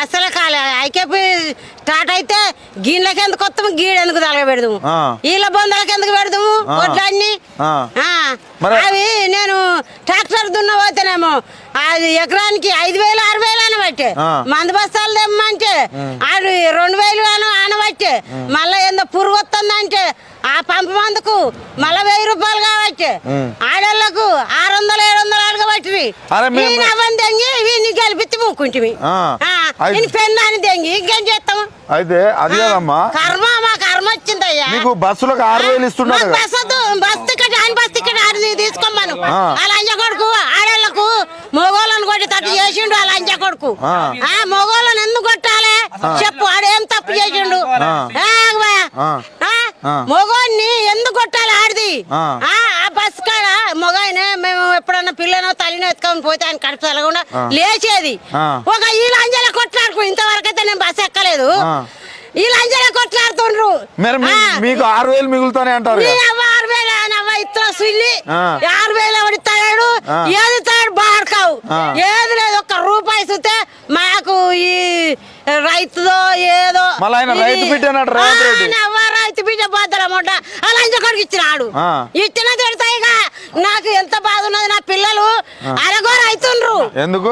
అసలు కాలే IKP start అయితే గీళ్ళకి ఎందుకు వస్తాము గీడెందుకు తలగబెడదాము వీళ్ళ బొందలకి ఎందుకు పెడదాము వడ్లన్నీ అవి నేను ట్రాక్టర్ దున్న పోతేనేమో అది ఎకరానికి 5,000 6,000 అనబట్టే మందు బస్తాలు తెమ్మంటే అది 2,000 అనబట్టే మళ్ళీ ఏందో పురుగు వస్తుందంటే ఆ పంపు మందుకు మళ్ళా 1,000 రూపాయలు కావచ్చు ఆడోళ్ళకు 600 700 అడగబట్టి అవన్నీ తెంగి వీడిని కలిపి మూక్కుంటివి పెన్నాని తెంగి ఇంకేం చేస్తాము అయితే అది కదమ్మా కర్మ మా కర్మ వచ్చిందయ్యా మీకు బస్సులకు 6,000 ఇస్తున్నారు బస్ టికెట్ అని బస్ టికెట్ తీసుకోమను ఆ లంజ కొడుకు ఆడోళ్ళకు మొగోళ్ళను కొట్టి తట్టు చేసిండు ఆ లంజ కొడుకు మొగోళ్ళను ఎందుకు కొట్టాలి చెప్పు ఆడేం తప్పు చేసిండు మొగోడిని ఎందుకు కొట్టాలి ఆడిది ఆ బస్ కాడ మొగాయన మేము ఎప్పుడన్నా పిల్లనో తల్లినో ఎత్తుకొని పోతే ఆయన కడుపు తలకుండా లేచేది ఒక ఈ లంజల కొట్లాడుకు ఇంతవరకు అయితే నేను బస్ ఎక్కలేదు ఈ లంజల కొట్లాడుతుండ్రు మీకు 6,000 మిగులుతానే అంటారు 6,000 ఇతర సుల్లి 6,000 పడితాడు ఏది తాడు బాడుకావు ఏది లేదు 1 రూపాయి చూస్తే మాకు ఈ రైతుదో ఏదో రైతు బిడ్డ బాధలమ్మంట అలా ఇంకొకడికి ఇచ్చినాడు ఇచ్చిన తిడతాయిగా నాకు ఎంత బాధ ఉన్నది నా పిల్లలు అరగోరు అవుతుండ్రు ఎందుకు